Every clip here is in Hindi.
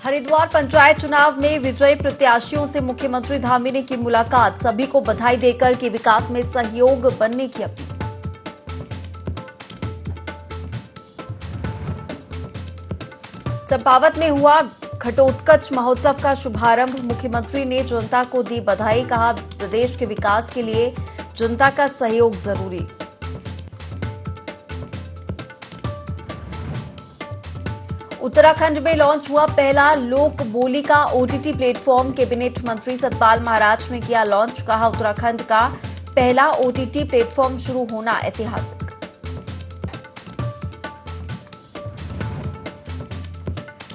हरिद्वार पंचायत चुनाव में विजयी प्रत्याशियों से मुख्यमंत्री धामी ने की मुलाकात, सभी को बधाई देकर के विकास में सहयोग बनने की अपील। चंपावत में हुआ घटोत्कच महोत्सव का शुभारंभ, मुख्यमंत्री ने जनता को दी बधाई, कहा प्रदेश के विकास के लिए जनता का सहयोग जरूरी। उत्तराखंड में लॉन्च हुआ पहला लोक बोली का ओटीटी प्लेटफॉर्म, कैबिनेट मंत्री सतपाल महाराज ने किया लॉन्च, कहा उत्तराखंड का पहला ओटीटी प्लेटफॉर्म शुरू होना ऐतिहासिक।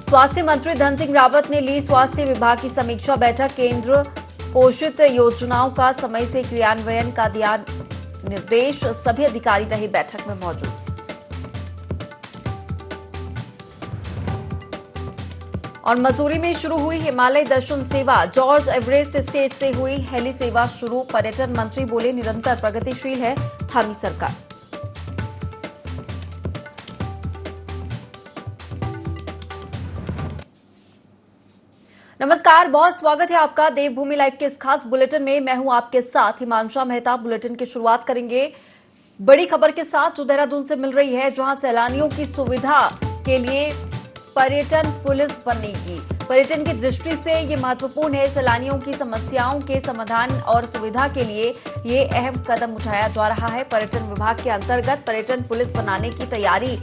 स्वास्थ्य मंत्री धन सिंह रावत ने ली स्वास्थ्य विभाग की समीक्षा बैठक, केंद्र पोषित योजनाओं का समय से क्रियान्वयन का दिया निर्देश, सभी अधिकारी रहे बैठक में मौजूद। और मसूरी में शुरू हुई हिमालय दर्शन सेवा, जॉर्ज एवरेस्ट स्टेट से हुई हेली सेवा शुरू, पर्यटन मंत्री बोले निरंतर प्रगतिशील है धामी सरकार। नमस्कार, बहुत स्वागत है आपका देवभूमि लाइव के इस खास बुलेटिन में। मैं हूं आपके साथ हिमांशा मेहता। बुलेटिन की शुरुआत करेंगे बड़ी खबर के साथ जो देहरादून से मिल रही है, जहां सैलानियों की सुविधा के लिए पर्यटन पुलिस बनेगी। पर्यटन की दृष्टि से ये महत्वपूर्ण है, सैलानियों की समस्याओं के समाधान और सुविधा के लिए ये अहम कदम उठाया जा रहा है। पर्यटन विभाग के अंतर्गत पर्यटन पुलिस बनाने की तैयारी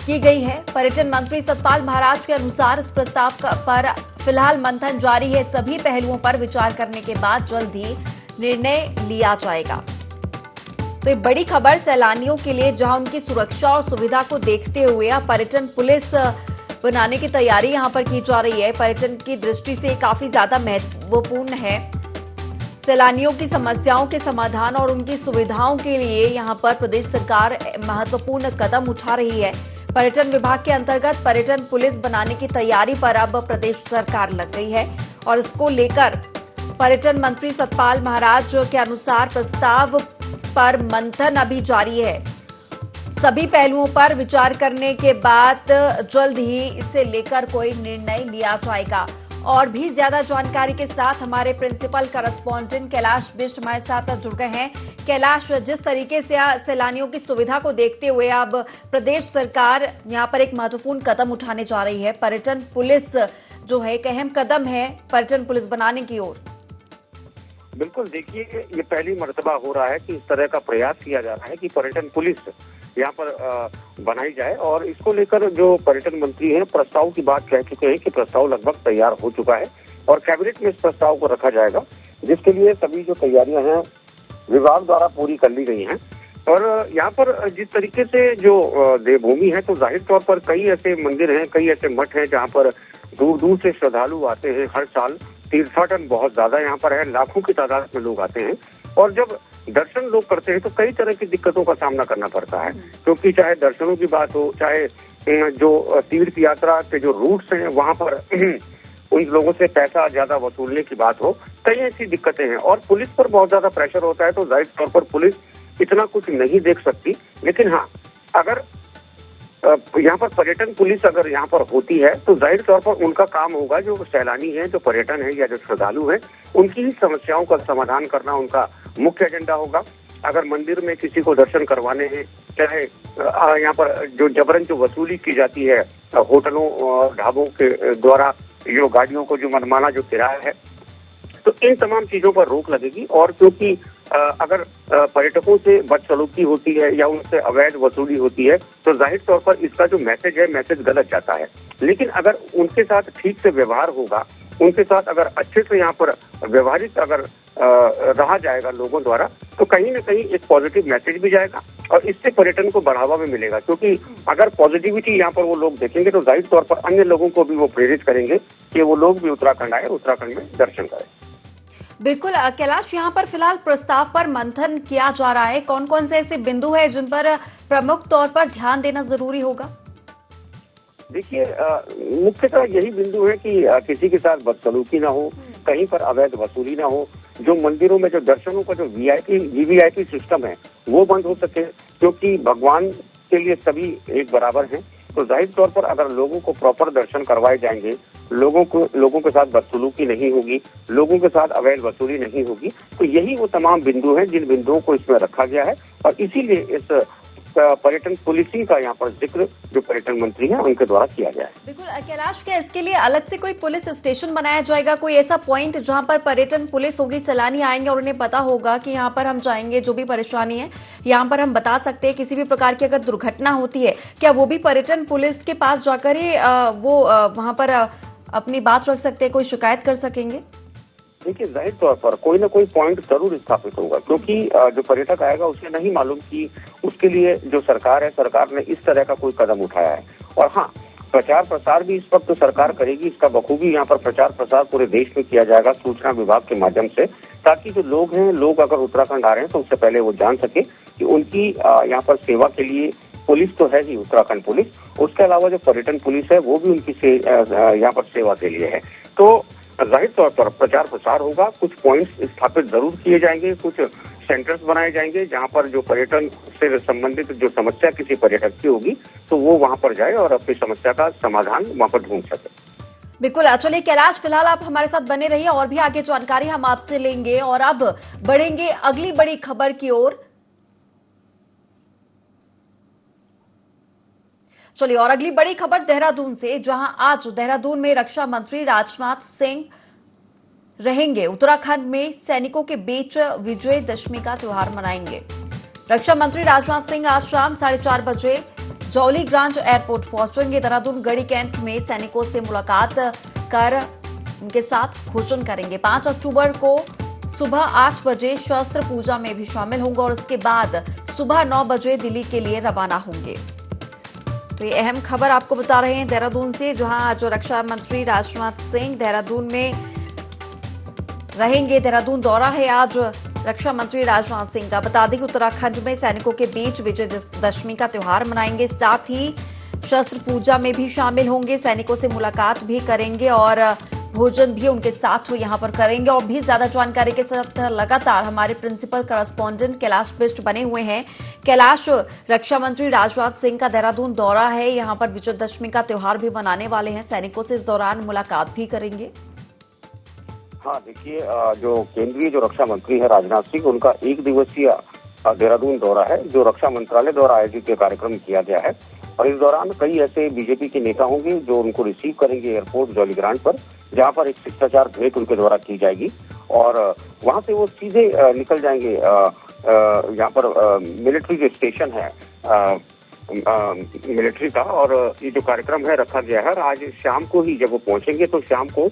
की गई है। पर्यटन मंत्री सतपाल महाराज के अनुसार इस प्रस्ताव पर फिलहाल मंथन जारी है, सभी पहलुओं पर विचार करने के बाद जल्द ही निर्णय लिया जाएगा। तो ये बड़ी खबर सैलानियों के लिए, जहां उनकी सुरक्षा और सुविधा को देखते हुए पर्यटन पुलिस बनाने की तैयारी यहां पर की जा रही है। पर्यटन की दृष्टि से काफी ज्यादा महत्वपूर्ण है। सैलानियों की समस्याओं के समाधान और उनकी सुविधाओं के लिए यहां पर प्रदेश सरकार महत्वपूर्ण कदम उठा रही है। पर्यटन विभाग के अंतर्गत पर्यटन पुलिस बनाने की तैयारी पर अब प्रदेश सरकार लग गई है और इसको लेकर पर्यटन मंत्री सतपाल महाराज के अनुसार प्रस्ताव पर मंथन अभी जारी है। सभी पहलुओं पर विचार करने के बाद जल्द ही इसे लेकर कोई निर्णय लिया जाएगा। और भी ज्यादा जानकारी के साथ हमारे प्रिंसिपल करस्पॉन्डेंट कैलाश बिष्ट हमारे साथ जुड़ गए हैं। कैलाश, जिस तरीके से सैलानियों की सुविधा को देखते हुए अब प्रदेश सरकार यहां पर एक महत्वपूर्ण कदम उठाने जा रही है, पर्यटन पुलिस जो है एक अहम कदम है पर्यटन पुलिस बनाने की ओर। बिल्कुल, देखिए ये पहली मर्तबा हो रहा है कि इस तरह का प्रयास किया जा रहा है कि पर्यटन पुलिस यहाँ पर बनाई जाए और इसको लेकर जो पर्यटन मंत्री हैं प्रस्ताव की बात कह चुके हैं कि प्रस्ताव लगभग तैयार हो चुका है और कैबिनेट में इस प्रस्ताव को रखा जाएगा, जिसके लिए सभी जो तैयारियां हैं विभाग द्वारा पूरी कर ली गई हैं। और यहाँ पर जिस तरीके से जो देवभूमि है, तो जाहिर तौर पर कई ऐसे मंदिर हैं, कई ऐसे मठ हैं जहाँ पर दूर दूर से श्रद्धालु आते हैं। हर साल तीर्थाटन बहुत ज्यादा यहाँ पर है, लाखों की तादाद में लोग आते हैं और जब दर्शन लोग करते हैं तो कई तरह की दिक्कतों का सामना करना पड़ता है, क्योंकि चाहे दर्शनों की बात हो, चाहे जो तीर्थ यात्रा के जो रूट्स हैं वहां पर उन लोगों से पैसा ज्यादा वसूलने की बात हो, कई ऐसी दिक्कतें हैं और पुलिस पर बहुत ज्यादा प्रेशर होता है। तो जाहिर तौर पर पुलिस इतना कुछ नहीं देख सकती, लेकिन हाँ, अगर यहाँ पर पर्यटन पुलिस अगर यहाँ पर होती है तो जाहिर तौर पर उनका काम होगा, जो सैलानी हैं, जो पर्यटन है या जो श्रद्धालु हैं, उनकी ही समस्याओं का समाधान करना उनका मुख्य एजेंडा होगा। अगर मंदिर में किसी को दर्शन करवाने हैं, चाहे यहाँ पर जो जबरन जो वसूली की जाती है होटलों और ढाबों के द्वारा, जो गाड़ियों को जो मनमाना जो किराया है, तो इन तमाम चीजों पर रोक लगेगी। और क्योंकि अगर पर्यटकों से बदसलूकी होती है या उनसे अवैध वसूली होती है तो जाहिर तौर पर इसका जो मैसेज है, मैसेज गलत जाता है। लेकिन अगर उनके साथ ठीक से व्यवहार होगा, उनके साथ अगर अच्छे से यहाँ पर व्यवहारिक अगर रहा जाएगा लोगों द्वारा, तो कहीं ना कहीं एक पॉजिटिव मैसेज भी जाएगा और इससे पर्यटन को बढ़ावा भी मिलेगा। क्योंकि अगर पॉजिटिविटी यहाँ पर वो लोग देखेंगे तो जाहिर तौर पर अन्य लोगों को भी वो प्रेरित करेंगे कि वो लोग भी उत्तराखंड आए, उत्तराखंड में दर्शन करें। बिल्कुल कैलाश, यहाँ पर फिलहाल प्रस्ताव पर मंथन किया जा रहा है, कौन कौन से ऐसे बिंदु है जिन पर प्रमुख तौर पर ध्यान देना जरूरी होगा? देखिए मुख्यतः यही बिंदु है कि किसी के साथ बदसलूकी ना हो, कहीं पर अवैध वसूली ना हो, जो मंदिरों में जो दर्शनों का जो वीवीआईपी सिस्टम है वो बंद हो सके, क्योंकि भगवान के लिए सभी एक बराबर हैं तो जाहिर तौर पर अगर लोगों को प्रॉपर दर्शन करवाए जाएंगे, लोगों के साथ बदसलूकी नहीं होगी, लोगों के साथ अवैध वसूली नहीं होगी, तो यही वो तमाम बिंदु हैं जिन बिंदुओं को इसमें रखा गया है और इसीलिए इस पर्यटन पुलिसिंग का यहाँ पर जिक्र जो पर्यटन मंत्री हैं उनके द्वारा किया गया है। बिल्कुल कैलाश, क्या इसके लिए अलग से कोई पुलिस स्टेशन बनाया जाएगा, कोई ऐसा पॉइंट जहां पर पर्यटन पुलिस होगी, सैलानी आएंगे और उन्हें पता होगा कि यहाँ पर हम जाएंगे, जो भी परेशानी है यहाँ पर हम बता सकते हैं, किसी भी प्रकार की अगर दुर्घटना होती है क्या वो भी पर्यटन पुलिस के पास जाकर ही वो वहां पर अपनी बात रख सकते हैं, कोई शिकायत कर सकेंगे? देखिए, जाहिर तौर पर कोई ना कोई पॉइंट जरूर स्थापित होगा, क्योंकि जो पर्यटक आएगा उसे नहीं मालूम कि उसके लिए जो सरकार ने इस तरह का कोई कदम उठाया है। और हाँ, प्रचार प्रसार भी इस वक्त सरकार करेगी, इसका बखूबी यहाँ पर प्रचार प्रसार पूरे देश में किया जाएगा सूचना विभाग के माध्यम से, ताकि जो लोग अगर उत्तराखंड आ रहे हैं तो उससे पहले वो जान सके कि उनकी यहाँ पर सेवा के लिए पुलिस तो है ही, उत्तराखंड पुलिस, उसके अलावा जो पर्यटन पुलिस है वो भी उनकी यहाँ पर सेवा के लिए है। तो जाहिर तौर पर प्रचार प्रसार होगा, कुछ पॉइंट्स स्थापित जरूर किए जाएंगे, कुछ सेंटर्स बनाए जाएंगे जहां पर जो पर्यटन से संबंधित जो समस्या किसी पर्यटक की होगी तो वो वहां पर जाए और अपनी समस्या का समाधान वहां पर ढूंढ सके। बिल्कुल, चलिए कैलाश, फिलहाल आप हमारे साथ बने रहिए और भी आगे जानकारी हम आपसे लेंगे और अब बढ़ेंगे अगली बड़ी खबर की ओर। चलिए, और अगली बड़ी खबर देहरादून से, जहां आज देहरादून में रक्षा मंत्री राजनाथ सिंह रहेंगे। उत्तराखंड में सैनिकों के बीच विजयदशमी का त्योहार मनाएंगे। रक्षा मंत्री राजनाथ सिंह आज शाम 4:30 बजे जौली ग्रांट एयरपोर्ट पहुंचेंगे। देहरादून गढ़ी कैंट में सैनिकों से मुलाकात कर उनके साथ भोजन करेंगे। 5 अक्टूबर को सुबह 8 बजे शस्त्र पूजा में भी शामिल होंगे और उसके बाद सुबह 9 बजे दिल्ली के लिए रवाना होंगे। तो ये अहम खबर आपको बता रहे हैं देहरादून से, जहां जो रक्षा मंत्री राजनाथ सिंह देहरादून में रहेंगे। देहरादून दौरा है आज रक्षा मंत्री राजनाथ सिंह का। बता दें कि उत्तराखंड में सैनिकों के बीच विजयदशमी का त्योहार मनाएंगे, साथ ही शस्त्र पूजा में भी शामिल होंगे, सैनिकों से मुलाकात भी करेंगे और भोजन भी उनके साथ यहां पर करेंगे। और भी ज्यादा जानकारी के साथ लगातार हमारे प्रिंसिपल करस्पॉन्डेंट कैलाश बिष्ट बने हुए हैं। कैलाश, रक्षा मंत्री राजनाथ सिंह का देहरादून दौरा है, यहां पर विजयदशमी का त्योहार भी मनाने वाले हैं, सैनिकों से इस दौरान मुलाकात भी करेंगे। हाँ, देखिए, जो केंद्रीय जो रक्षा मंत्री है राजनाथ सिंह, उनका 1 दिवसीय देहरादून दौरा है जो रक्षा मंत्रालय द्वारा आयोजित कार्यक्रम किया गया है। और इस दौरान कई ऐसे बीजेपी के नेता होंगे जो उनको रिसीव करेंगे एयरपोर्ट जौली ग्रांट पर, जहां पर एक शिष्टाचार भेंट उनके द्वारा की जाएगी और वहां से वो सीधे निकल जाएंगे यहाँ पर मिलिट्री जो स्टेशन है मिलिट्री का। और ये जो कार्यक्रम है रखा गया है, आज शाम को ही जब वो पहुंचेंगे तो शाम को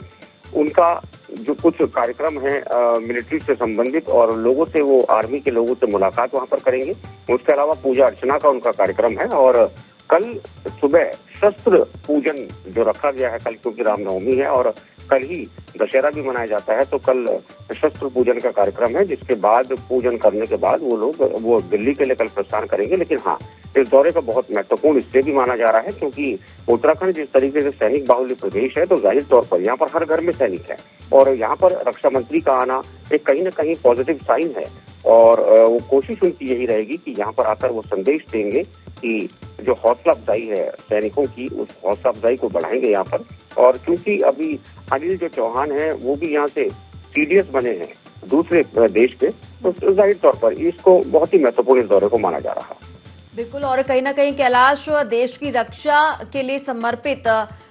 उनका जो कुछ कार्यक्रम है मिलिट्री से संबंधित और लोगों से, वो आर्मी के लोगों से मुलाकात वहां पर करेंगे। उसके अलावा पूजा अर्चना का उनका कार्यक्रम है और कल सुबह शस्त्र पूजन जो रखा गया है, कल क्योंकि रामनवमी है और कल ही दशहरा भी मनाया जाता है, तो कल शस्त्र पूजन का कार्यक्रम है, जिसके बाद पूजन करने के बाद वो दिल्ली के लिए कल प्रस्थान करेंगे। लेकिन हाँ, इस दौरे का बहुत महत्वपूर्ण इसलिए भी माना जा रहा है क्योंकि उत्तराखंड जिस तरीके से सैनिक बाहुल्य प्रदेश है, तो जाहिर तौर पर यहाँ पर हर घर में सैनिक है और यहाँ पर रक्षा मंत्री का आना एक कहीं न कहीं पॉजिटिव साइन है। और वो कोशिश उनकी यही रहेगी कि यहाँ पर आकर वो संदेश देंगे कि जो हौसला अफजाई है सैनिकों की, उस हौसला अफजाई को बढ़ाएंगे यहाँ पर। और क्योंकि अभी अनिल जो चौहान है वो भी यहाँ से सीडीएस बने हैं दूसरे देश पे, तो जाहिर तौर पर इसको बहुत ही महत्वपूर्ण इस दौरे को माना जा रहा है। बिल्कुल, और कहीं ना कहीं कैलाश, देश की रक्षा के लिए समर्पित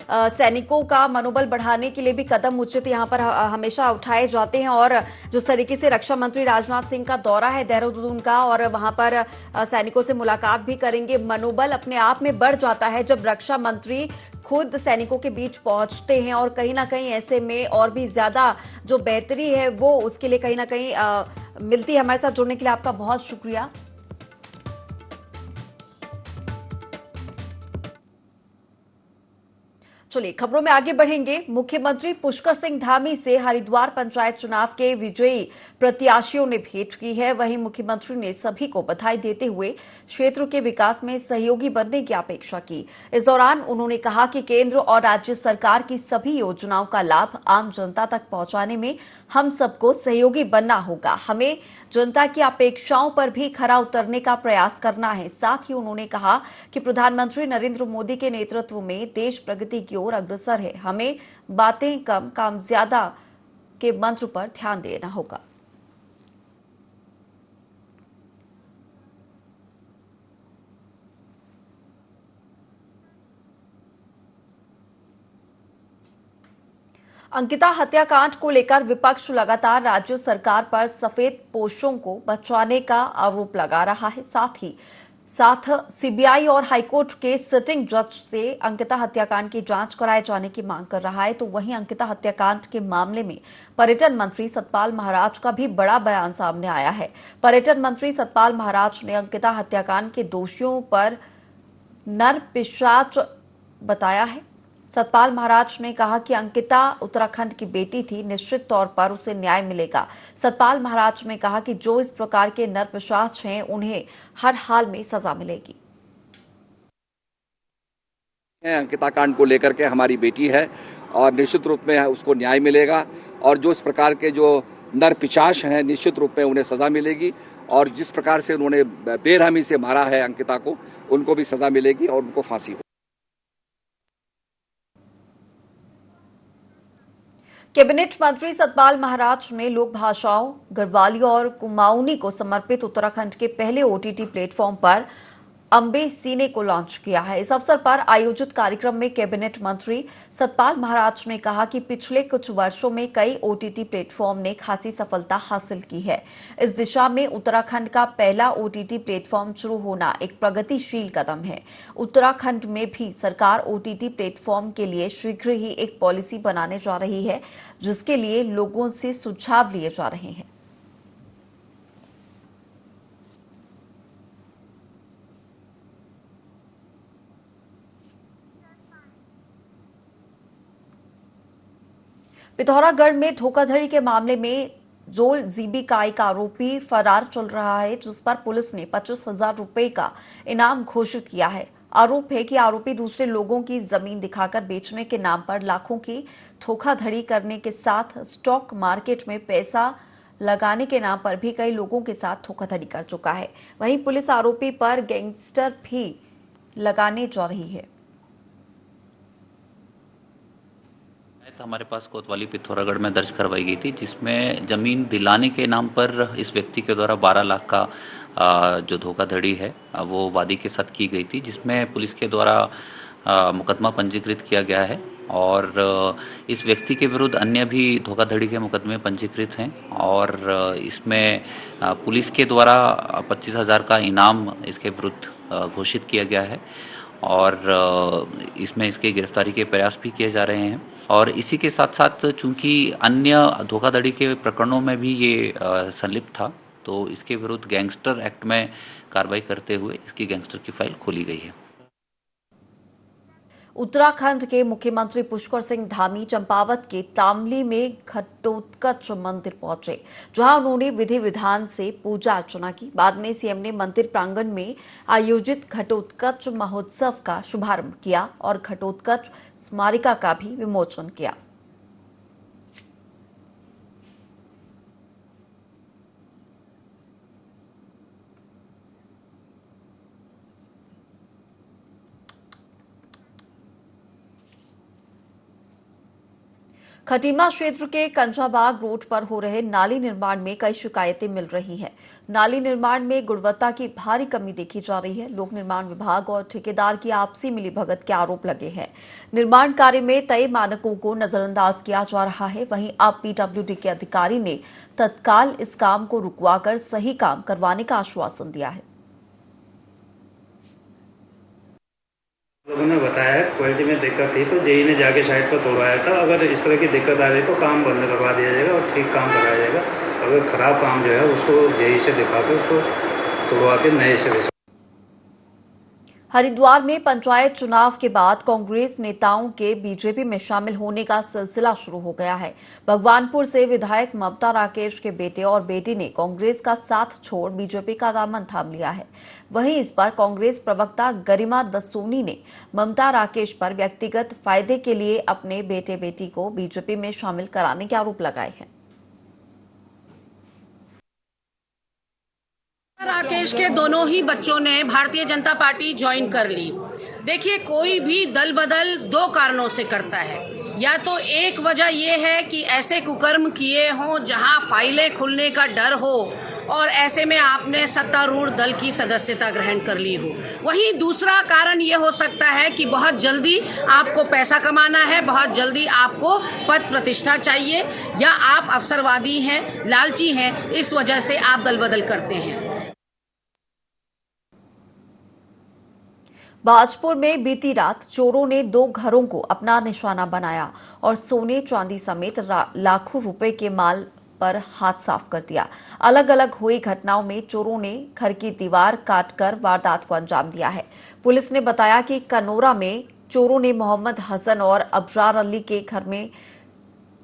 सैनिकों का मनोबल बढ़ाने के लिए भी कदम उचित यहाँ पर हमेशा उठाए जाते हैं। और जिस तरीके से रक्षा मंत्री राजनाथ सिंह का दौरा है देहरादून का और वहां पर सैनिकों से मुलाकात भी करेंगे, मनोबल अपने आप में बढ़ जाता है जब रक्षा मंत्री खुद सैनिकों के बीच पहुंचते हैं। और कहीं ना कहीं ऐसे में और भी ज्यादा जो बेहतरी है वो उसके लिए कहीं ना कहीं मिलती है। हमारे साथ जुड़ने के लिए आपका बहुत शुक्रिया। चलिए खबरों में आगे बढ़ेंगे। मुख्यमंत्री पुष्कर सिंह धामी से हरिद्वार पंचायत चुनाव के विजयी प्रत्याशियों ने भेंट की है। वहीं मुख्यमंत्री ने सभी को बधाई देते हुए क्षेत्र के विकास में सहयोगी बनने की अपेक्षा की। इस दौरान उन्होंने कहा कि केंद्र और राज्य सरकार की सभी योजनाओं का लाभ आम जनता तक पहुंचाने में हम सबको सहयोगी बनना होगा। हमें जनता की अपेक्षाओं पर भी खरा उतरने का प्रयास करना है। साथ ही उन्होंने कहा कि प्रधानमंत्री नरेंद्र मोदी के नेतृत्व में देश प्रगति की ओर अग्रसर है। हमें बातें कम काम ज्यादा के मंत्र पर ध्यान देना होगा। अंकिता हत्याकांड को लेकर विपक्ष लगातार राज्य सरकार पर सफेद पोशों को बचाने का आरोप लगा रहा है। साथ सीबीआई और हाईकोर्ट के सिटिंग जज से अंकिता हत्याकांड की जांच कराए जाने की मांग कर रहा है। तो वहीं अंकिता हत्याकांड के मामले में पर्यटन मंत्री सतपाल महाराज का भी बड़ा बयान सामने आया है। पर्यटन मंत्री सतपाल महाराज ने अंकिता हत्याकांड के दोषियों पर नरपिशाच बताया है। सतपाल महाराज ने कहा कि अंकिता उत्तराखंड की बेटी थी, निश्चित तौर पर उसे न्याय मिलेगा। सतपाल महाराज ने कहा कि जो इस प्रकार के नरपिशाच हैं उन्हें हर हाल में सजा मिलेगी। अंकिता कांड को लेकर के हमारी बेटी है और निश्चित रूप में उसको न्याय मिलेगा और जो इस प्रकार के जो नरपिशाच हैं निश्चित रूप में उन्हें सजा मिलेगी और जिस प्रकार से उन्होंने बेरहमी से मारा है अंकिता को, उनको भी सजा मिलेगी और उनको फांसी होगी। कैबिनेट मंत्री सतपाल महाराज ने लोक भाषाओं गढ़वाली और कुमाऊनी को समर्पित उत्तराखंड के पहले ओटीटी प्लेटफॉर्म पर अम्बे सीने को लॉन्च किया है। इस अवसर पर आयोजित कार्यक्रम में कैबिनेट मंत्री सतपाल महाराज ने कहा कि पिछले कुछ वर्षों में कई ओटीटी प्लेटफॉर्म ने खासी सफलता हासिल की है। इस दिशा में उत्तराखंड का पहला ओटीटी प्लेटफॉर्म शुरू होना एक प्रगतिशील कदम है। उत्तराखंड में भी सरकार ओटीटी प्लेटफॉर्म के लिए शीघ्र ही एक पॉलिसी बनाने जा रही है, जिसके लिए लोगों से सुझाव लिए जा रहे हैं। पिथौरागढ़ में धोखाधड़ी के मामले में जोल जीबीकाई का आरोपी फरार चल रहा है, जिस पर पुलिस ने 25,000 रुपए का इनाम घोषित किया है। आरोप है कि आरोपी दूसरे लोगों की जमीन दिखाकर बेचने के नाम पर लाखों की धोखाधड़ी करने के साथ स्टॉक मार्केट में पैसा लगाने के नाम पर भी कई लोगों के साथ धोखाधड़ी कर चुका है। वहीं पुलिस आरोपी पर गैंगस्टर भी लगाने जा रही है। हमारे पास कोतवाली पिथौरागढ़ में दर्ज करवाई गई थी, जिसमें जमीन दिलाने के नाम पर इस व्यक्ति के द्वारा 12 लाख का जो धोखाधड़ी है वो वादी के साथ की गई थी, जिसमें पुलिस के द्वारा मुकदमा पंजीकृत किया गया है और इस व्यक्ति के विरुद्ध अन्य भी धोखाधड़ी के मुकदमे पंजीकृत हैं और इसमें पुलिस के द्वारा 25,000 का इनाम इसके विरुद्ध घोषित किया गया है और इसमें इसकी गिरफ्तारी के प्रयास भी किए जा रहे हैं। और इसी के साथ साथ चूंकि अन्य धोखाधड़ी के प्रकरणों में भी ये संलिप्त था, तो इसके विरुद्ध गैंगस्टर एक्ट में कार्रवाई करते हुए इसकी गैंगस्टर की फाइल खोली गई है। उत्तराखंड के मुख्यमंत्री पुष्कर सिंह धामी चंपावत के तामली में घटोत्कच मंदिर पहुंचे, जहां उन्होंने विधि विधान से पूजा अर्चना की। बाद में सीएम ने मंदिर प्रांगण में आयोजित घटोत्कच महोत्सव का शुभारंभ किया और घटोत्कच स्मारिका का भी विमोचन किया। खटीमा क्षेत्र के कंजाबाग रोड पर हो रहे नाली निर्माण में कई शिकायतें मिल रही हैं। नाली निर्माण में गुणवत्ता की भारी कमी देखी जा रही है। लोक निर्माण विभाग और ठेकेदार की आपसी मिलीभगत के आरोप लगे हैं। निर्माण कार्य में तय मानकों को नजरअंदाज किया जा रहा है। वहीं अब पीडब्ल्यूडी के अधिकारी ने तत्काल इस काम को रुकवाकर सही काम करवाने का आश्वासन दिया है। लोगों ने बताया क्वालिटी में दिक्कत थी तो जेई ने जाके साइट पर तोड़वाया था। अगर इस तरह की दिक्कत आ रही तो काम बंद करवा दिया जाएगा और ठीक काम कराया जाएगा। अगर खराब काम जो है उसको जेई से दिखा के उसको तोड़वा के नए से। हरिद्वार में पंचायत चुनाव के बाद कांग्रेस नेताओं के बीजेपी में शामिल होने का सिलसिला शुरू हो गया है। भगवानपुर से विधायक ममता राकेश के बेटे और बेटी ने कांग्रेस का साथ छोड़ बीजेपी का दामन थाम लिया है। वहीं इस पर कांग्रेस प्रवक्ता गरिमा दसोनी ने ममता राकेश पर व्यक्तिगत फायदे के लिए अपने बेटे बेटी को बीजेपी में शामिल कराने के आरोप लगाए हैं। राकेश के दोनों ही बच्चों ने भारतीय जनता पार्टी ज्वाइन कर ली। देखिए, कोई भी दल बदल दो कारणों से करता है। या तो एक वजह यह है कि ऐसे कुकर्म किए हों जहां फाइलें खुलने का डर हो और ऐसे में आपने सत्तारूढ़ दल की सदस्यता ग्रहण कर ली हो। वहीं दूसरा कारण ये हो सकता है कि बहुत जल्दी आपको पैसा कमाना है, बहुत जल्दी आपको पद प्रतिष्ठा चाहिए, या आप अवसरवादी हैं, लालची हैं, इस वजह से आप दल बदल करते हैं। बाजपुर में बीती रात चोरों ने 2 घरों को अपना निशाना बनाया और सोने चांदी समेत लाखों रुपए के माल पर हाथ साफ कर दिया। अलग अलग हुई घटनाओं में चोरों ने घर की दीवार काटकर वारदात को अंजाम दिया है। पुलिस ने बताया कि कनोरा में चोरों ने मोहम्मद हसन और अबरार अली के घर में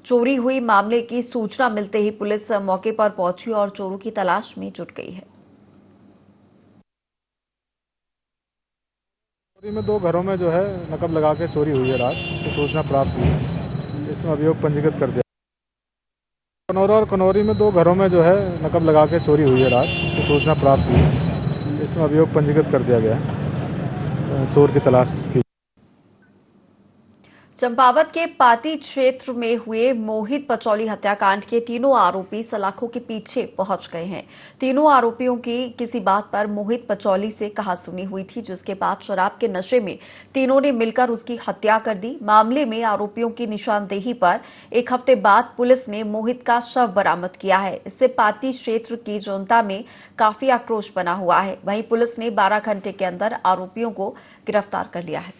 चोरी हुई। मामले की सूचना मिलते ही पुलिस मौके पर पहुंची और चोरों की तलाश में जुट गई है। चोरी में 2 घरों में जो है नकब लगा के चोरी हुई है रात, इसकी सूचना प्राप्त हुई है। इसमें अभियोग पंजीकृत कर दिया। कनौरा और कनौरी में 2 घरों में जो है नकब लगा के चोरी हुई है रात, इसकी सूचना प्राप्त हुई है। इसमें अभियोग पंजीकृत कर दिया गया है। चोर की तलाश की। चंपावत के पाती क्षेत्र में हुए मोहित पचौली हत्याकांड के तीनों आरोपी सलाखों के पीछे पहुंच गए हैं। तीनों आरोपियों की किसी बात पर मोहित पचौली से कहासुनी हुई थी, जिसके बाद शराब के नशे में तीनों ने मिलकर उसकी हत्या कर दी। मामले में आरोपियों की निशानदेही पर 1 हफ्ते बाद पुलिस ने मोहित का शव बरामद किया है। इससे पाती क्षेत्र की जनता में काफी आक्रोश बना हुआ है। वहीं पुलिस ने 12 घंटे के अंदर आरोपियों को गिरफ्तार कर लिया है।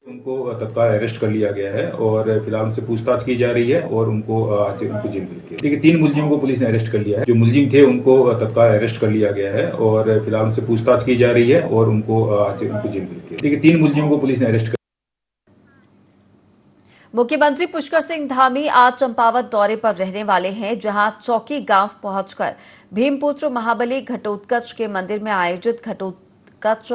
उनको तत्काल अरेस्ट कर लिया गया है और फिलहाल उनसे पूछताछ की जा रही है और उनको आज उनको जेल मिलती है। देखिए, 3 मुलजिमों को पुलिस ने अरेस्ट कर लिया है। जो मुलजिम थे उनको तत्काल अरेस्ट कर लिया गया है और फिलहाल उनसे पूछताछ की जा रही है और उनको आज उनको जेल मिलती है। देखिए, 3 मुलजिमों को पुलिस ने अरेस्ट कर। मुख्यमंत्री पुष्कर सिंह धामी आज चंपावत दौरे पर रहने वाले हैं, जहां चौकी गांव पहुंचकर भीमपुत्र महाबली घटोत्कच के मंदिर में आयोजित घटोत्कच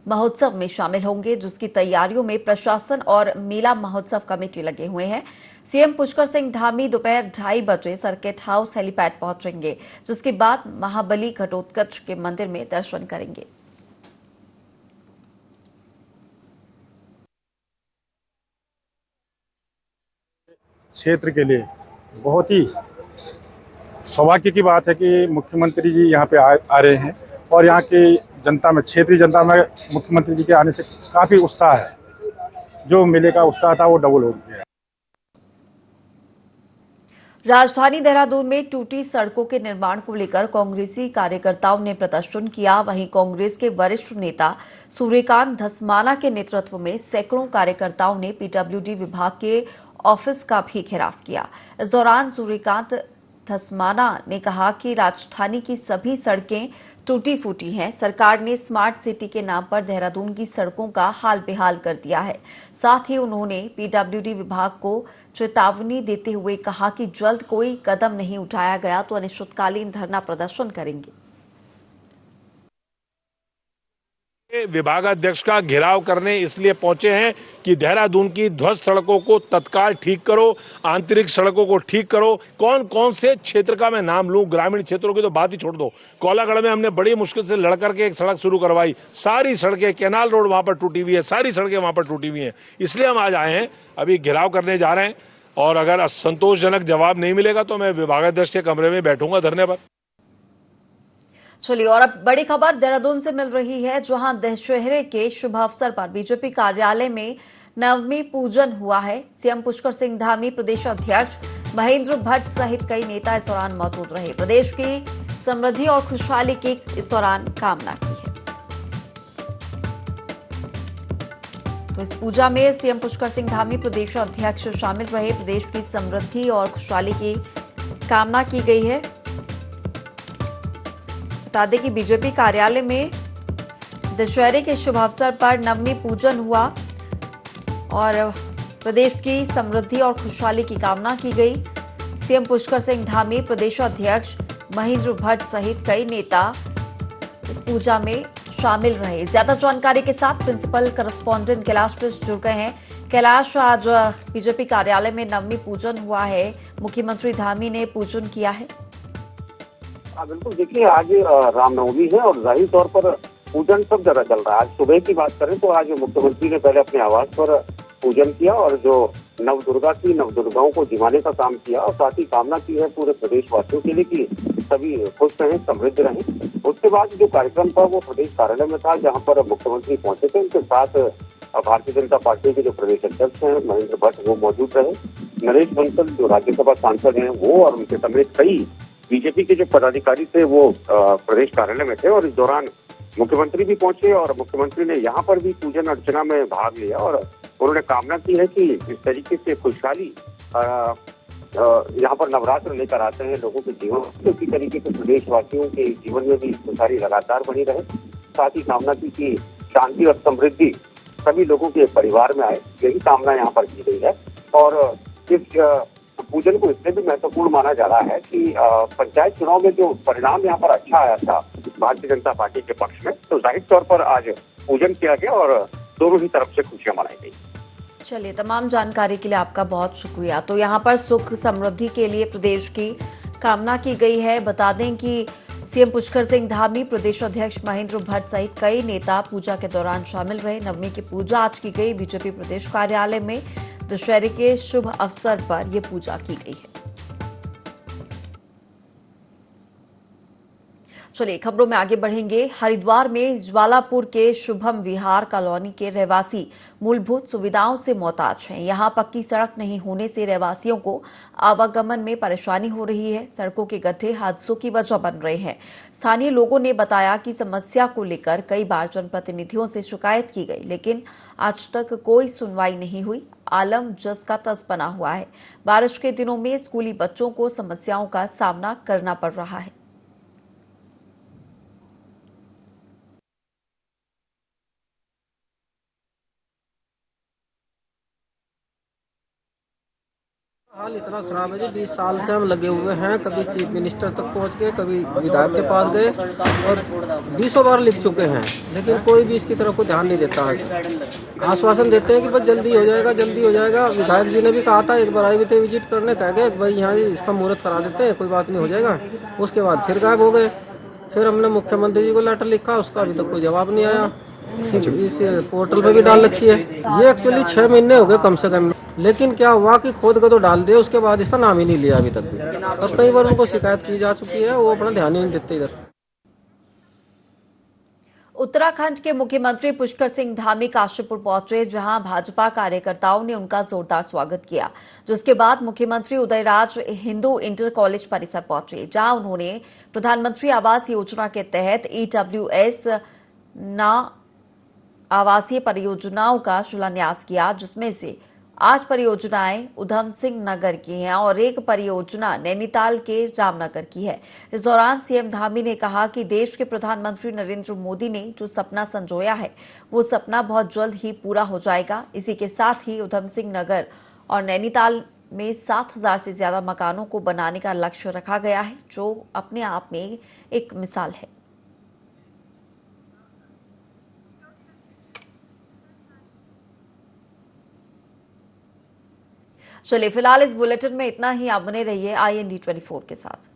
महोत्सव में शामिल होंगे, जिसकी तैयारियों में प्रशासन और मेला महोत्सव कमेटी लगे हुए हैं। सीएम पुष्कर सिंह धामी दोपहर 2:30 बजे सर्किट हाउस हेलीपैड पहुंचेंगे, जिसके बाद महाबली घटोत्कच के मंदिर में दर्शन करेंगे। क्षेत्र के लिए बहुत ही सौभाग्य की बात है कि मुख्यमंत्री जी यहाँ पे आ रहे हैं और यहाँ की जनता में, क्षेत्रीय जनता में मुख्यमंत्री जी के आने से काफी उत्साह है। जो मेले का उत्साह था वो डबल हो गया। राजधानी देहरादून में टूटी सड़कों के निर्माण को लेकर कांग्रेसी कार्यकर्ताओं ने प्रदर्शन किया। वहीं कांग्रेस के वरिष्ठ नेता सूर्यकांत धस्माना के नेतृत्व में सैकड़ों कार्यकर्ताओं ने पीडब्ल्यूडी विभाग के ऑफिस का भी घेराव किया। इस दौरान सूर्यकांत धस्माना ने कहा कि राजधानी की सभी सड़कें टूटी फूटी हैं। सरकार ने स्मार्ट सिटी के नाम पर देहरादून की सड़कों का हाल बेहाल कर दिया है। साथ ही उन्होंने पीडब्ल्यूडी विभाग को चेतावनी देते हुए कहा कि जल्द कोई कदम नहीं उठाया गया तो अनिश्चितकालीन धरना प्रदर्शन करेंगे। विभागाध्यक्ष का घेराव करने इसलिए पहुंचे हैं कि देहरादून की ध्वस्त सड़कों को तत्काल ठीक करो, आंतरिक सड़कों को ठीक करो। कौन कौन से क्षेत्र का मैं नाम लूं, ग्रामीण क्षेत्रों की तो बात ही छोड़ दो। कोलागढ़ में हमने बड़ी मुश्किल से लड़ करके एक सड़क शुरू करवाई, सारी सड़कें, कैनाल रोड वहां पर टूटी हुई है, सारी सड़कें वहां पर टूटी हुई हैं। इसलिए हम आज आए हैं, अभी घेराव करने जा रहे हैं और अगर संतोषजनक जवाब नहीं मिलेगा तो मैं विभागाध्यक्ष के कमरे में बैठूंगा धरने पर। चलिए, और अब बड़ी खबर देहरादून से मिल रही है, जहां दशहरे के शुभ अवसर पर बीजेपी कार्यालय में नवमी पूजन हुआ है। सीएम पुष्कर सिंह धामी, प्रदेश अध्यक्ष महेंद्र भट्ट सहित कई नेता इस दौरान मौजूद रहे। प्रदेश की समृद्धि और खुशहाली की इस दौरान कामना की है। तो इस पूजा में सीएम पुष्कर सिंह धामी, प्रदेश अध्यक्ष शामिल रहे। प्रदेश की समृद्धि और खुशहाली की कामना की गई है। बता दें कि बीजेपी कार्यालय में दशहरे के शुभ अवसर पर नवमी पूजन हुआ और प्रदेश की समृद्धि और खुशहाली की कामना की गई। सीएम पुष्कर सिंह धामी, प्रदेश अध्यक्ष महेंद्र भट्ट सहित कई नेता इस पूजा में शामिल रहे। ज्यादा जानकारी के साथ प्रिंसिपल करस्पॉन्डेंट कैलाश मिश्र जुड़ गए हैं। कैलाश, आज बीजेपी कार्यालय में नवमी पूजन हुआ है, मुख्यमंत्री धामी ने पूजन किया है। बिल्कुल, देखिए आज रामनवमी है और जाहिर तौर पर पूजन सब जगह चल रहा है। आज सुबह की बात करें तो आज मुख्यमंत्री ने पहले अपने आवास पर पूजन किया और जो नवदुर्गाओं को जिमाने का काम किया और साथ ही कामना की है पूरे प्रदेशवासियों के लिए कि सभी खुश रहें, समृद्ध रहें। उसके बाद जो कार्यक्रम था वो प्रदेश कार्यालय में था, जहां पर मुख्यमंत्री पहुंचे थे। उनके साथ भारतीय जनता पार्टी के जो प्रदेश अध्यक्ष हैं महेंद्र भट्ट वो मौजूद रहे। नरेश बंसल जो राज्यसभा सांसद हैं वो और उनके समेत कई बीजेपी के जो पदाधिकारी थे वो प्रदेश कार्यालय में थे और इस दौरान मुख्यमंत्री भी पहुंचे और मुख्यमंत्री ने यहाँ पर भी पूजन अर्चना में भाग लिया और उन्होंने कामना की है कि इस तरीके से खुशहाली यहाँ पर नवरात्र लेकर आते हैं लोगों के जीवन में, इसी तरीके से प्रदेशवासियों के जीवन में भी खुशहाली लगातार बनी रहे। साथ ही कामना की कि शांति और समृद्धि सभी लोगों के परिवार में आए, यही कामना यहाँ पर की गई है। और इस पूजन को इसलिए भी महत्वपूर्ण माना जा रहा है कि पंचायत चुनाव में जो परिणाम यहाँ पर अच्छा आया था भारतीय जनता पार्टी के पक्ष में, तो जाहिर तौर पर आज पूजन किया गया और दोनों ही तरफ से खुशियां मनाई गई। चलिए, तमाम जानकारी के लिए आपका बहुत शुक्रिया। तो यहाँ पर सुख समृद्धि के लिए प्रदेश की कामना की गई है। बता दें कि सीएम पुष्कर सिंह धामी, प्रदेश अध्यक्ष महेंद्र भट्ट सहित कई नेता पूजा के दौरान शामिल रहे। नवमी की पूजा आज की गई बीजेपी प्रदेश कार्यालय में। दशहरे के शुभ अवसर पर यह पूजा की गई है। चलिए, खबरों में आगे बढ़ेंगे। हरिद्वार में ज्वालापुर के शुभम विहार कॉलोनी के रहवासी मूलभूत सुविधाओं से मोहताज हैं। यहां पक्की सड़क नहीं होने से रहवासियों को आवागमन में परेशानी हो रही है। सड़कों के गड्ढे हादसों की वजह बन रहे हैं। स्थानीय लोगों ने बताया कि समस्या को लेकर कई बार जनप्रतिनिधियों से शिकायत की गई, लेकिन आज तक कोई सुनवाई नहीं हुई। आलम जस का तस बना हुआ है। बारिश के दिनों में स्कूली बच्चों को समस्याओं का सामना करना पड़ रहा है। हाल इतना खराब है जी, 20 साल से हम लगे हुए हैं। कभी चीफ मिनिस्टर तक पहुंच गए, कभी विधायक के पास गए और 20 बार लिख चुके हैं, लेकिन कोई भी इसकी तरफ को ध्यान नहीं देता है। आश्वासन देते हैं कि बस जल्दी हो जाएगा, जल्दी हो जाएगा। विधायक जी ने भी कहा था, एक बार आए भी थे विजिट करने, कह गए भाई यहाँ इसका मुहूर्त करा देते हैं, कोई बात नहीं हो जाएगा। उसके बाद फिर गायब हो गए। फिर हमने मुख्यमंत्री जी को लेटर लिखा, उसका अभी तक कोई जवाब नहीं आया। इस पोर्टल पे भी डाल रखी है। ये एक्चुअली 6 महीने हो गए कम से कम, लेकिन क्या हुआ कि खोद के तो डाल दिए, उसके बाद इसका नाम ही नहीं लिया अभी तक भी। और कई बार उनको शिकायत की जा चुकी है, वो अपना ध्यान ही नहीं देते इधर। उत्तराखंड के मुख्यमंत्री पुष्कर सिंह धामी काशीपुर पहुंचे, जहां भाजपा कार्यकर्ताओं ने उनका जोरदार स्वागत किया। जिसके बाद मुख्यमंत्री उदयराज हिंदू इंटर कॉलेज परिसर पहुंचे, जहां उन्होंने प्रधानमंत्री आवास योजना के तहत EWS आवासीय परियोजनाओं का शिलान्यास किया, जिसमें से 8 परियोजनाएं उधम सिंह नगर की हैं और 1 परियोजना नैनीताल के रामनगर की है। इस दौरान सीएम धामी ने कहा कि देश के प्रधानमंत्री नरेंद्र मोदी ने जो सपना संजोया है, वो सपना बहुत जल्द ही पूरा हो जाएगा। इसी के साथ ही उधम सिंह नगर और नैनीताल में 7,000 से ज्यादा मकानों को बनाने का लक्ष्य रखा गया है, जो अपने आप में एक मिसाल है। चलिए, फिलहाल इस बुलेटिन में इतना ही। आप बने रहिए IND24 के साथ।